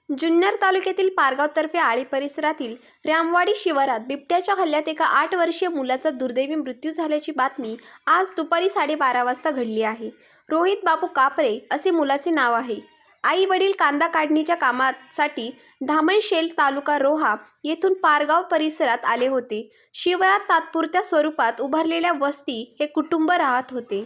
जुन्नर तालुक्यातील पारगावतर्फे आळी परिसरातील रामवाडी शिवारात बिबट्याच्या हल्ल्यात एका 8 वर्षीय मुलाचा दुर्दैवी मृत्यू झाल्याची बातमी आज दुपारी 12:30 वाजता घडली आहे. रोहित बापू कापरे असे मुलाचे नाव आहे. आई वडील कांदा काढणीच्या कामासाठी धामणशेल तालुका रोहा येथून पारगाव परिसरात आले होते. शिवारात तात्पुरत्या स्वरूपात उभारलेल्या वस्ती हे कुटुंब राहत होते.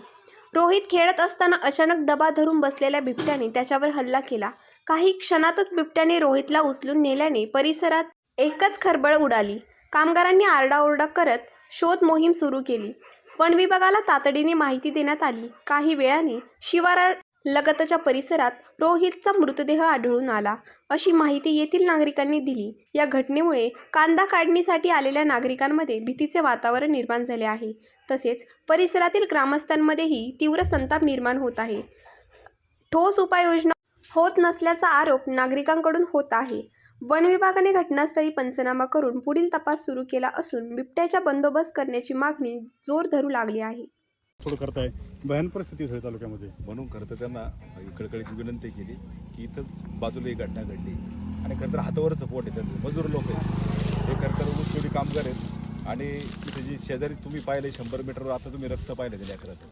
रोहित खेळत असताना अचानक दबा धरून बसलेल्या बिबट्याने त्याच्यावर हल्ला केला. काही क्षणातच बिबट्याने रोहितला उचलून नेल्याने परिसरात एकच खळबळ उडाली. कामगारांनी आरडाओरडा करत शोध मोहीम सुरू केली. वन विभागाला तातडीने माहिती देण्यात आली. काही वेळाने शिवारालगतच्या परिसरात रोहितचा मृतदेह आढळून आला, अशी माहिती येथील नागरिकांनी दिली. या घटनेमुळे कांदा काढणीसाठी आलेल्या नागरिकांमध्ये भीतीचे वातावरण निर्माण झाले आहे. तसेच परिसरातील ग्रामस्थांमध्येही तीव्र संताप निर्माण होत आहे. ठोस उपाययोजना होत नसल्याचा आरोप नागरिकांकडून होत आहे. वन विभागाने घटनास्थळी पंचनामा करून पुढील तपास सुरू केला असून बिबट्याचा बंदोबस्त करण्याची मागणी जोर धरू लागली आहे. थोडं करताय भयान परिस्थिती आहे तालुक्यामध्ये, म्हणून खरं तर त्यांना कळकळीची विनंती केली की इथंच बाजूला एक घटना घडली आणि खरं तर हातावरच पोट आहे. मजूर लोक आहेत, हे खरं तर ऊसतोडी कामगार आहेत आणि तिथे जी शेजारी तुम्ही पाहिले 100 मीटरवर आता तुम्ही रक्त पाहिले त्या लेकरात.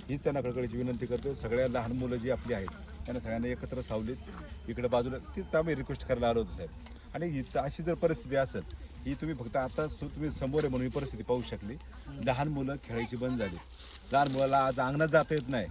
हीच त्यांना कळकळीची विनंती करतो. सगळ्या लहान मुलं जी आपली आहेत त्यांना सगळ्यांना एकत्र सावलीत इकडे बाजूला तीच आम्ही रिक्वेस्ट करायला आलो होतो साहेब. आणि ही अशी जर परिस्थिती असेल ही तुम्ही फक्त आता तुम्ही समोर आहे म्हणून ही परिस्थिती पाहू शकली. लहान मुलं खेळायची बंद झाली, लहान मुलाला आज अंगणात जाता येत नाही.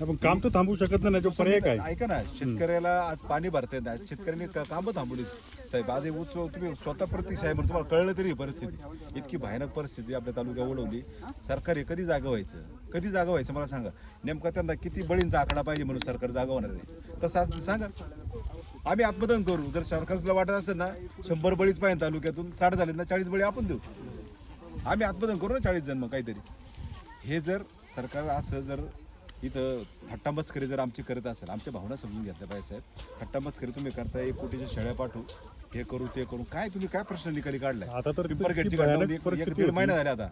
आपण काम तर थांबवू शकत नाही, जो पर्याय काय? ऐका ना, शेतकऱ्याला आज पाणी भरता येत नाही, शेतकऱ्यांनी कामं थांबवली साहेब. आज तुम्ही स्वतः प्रत्यक्ष आहे म्हणून तुम्हाला कळलं तरी परिस्थिती इतकी भयानक परिस्थिती आपल्या तालुक्यात ओढवली. सरकारी कधी जागा व्हायचं मला सांगा. नेमका त्यांना किती बळींचा आकडा पाहिजे म्हणून सरकार जागा होणार आहे तसं सांगा. आम्ही आत्मदान करू. जर सरकारला वाटत असेल ना 100 बळीच पाहिजे तालुक्यातून, 60 झाले ना 40 बळी आपण देऊ. आम्ही आत्मदान करू ना 40 जण. मग काहीतरी हे जर सरकार असं जर इथं थट्टामस्करी जर आमची करत असेल, आमच्या भावना समजून घेतल्या पाहिजे साहेब. थट्टामस्करी तुम्ही करताय, 1 कोटीच्या शेळ्या पाठवू, हे करू ते करू, काय तुम्ही काय प्रश्न निकाली काढलाय? आता तर पिंपरखेडची घटना 1-1.5 महिना झाले आता.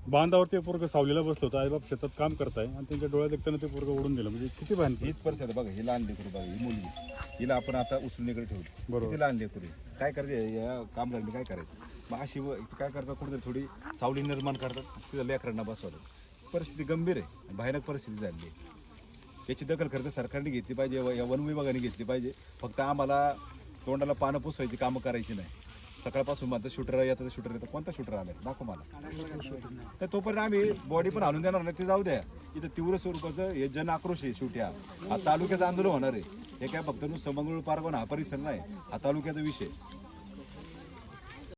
बांधावरती पोरग सावलीला बसलो होतं, आईबाप शेतात काम करताय आणि त्यांच्या डोळ्यात एकट्यानं ते पोरग ओढून गेलं. म्हणजे किती भयान हीच परिस्थिती बघा. ही लहान लेकरू बघा, ही मुलगी, हिला आपण आता उचलून इकडे ठेवली. बरोबर, किती लहान लेकरू काय करायचं या कामगारांनी काय करायचं? मग अशी काय करतात, कुठेतरी थोडी सावली निर्माण करतात, तिथं लेकरांना बसवतात. परिस्थिती गंभीर आहे, भयानक परिस्थिती झाली आहे. याची दखल खरं तर सरकारने घेतली पाहिजे, या वन विभागाने घेतली पाहिजे. फक्त आम्हाला तोंडाला पानं पुसवायची कामं करायची नाही. सकाळपासून माझं शूटर येतात, शूटर येतं. कोणता शूटर आलाय दाखव मला. तर तोपर्यंत आम्ही बॉडी पण आणून देणार नाही, ते जाऊ द्या. इथं तीव्र स्वरूपाचं हे जन आक्रोश आहे. शेवटी हा तालुक्याचं आंदोलन होणार आहे. हे काय फक्त नुसतं मंगळूर पारगाव हा परिसर नाही, हा तालुक्याचा विषय.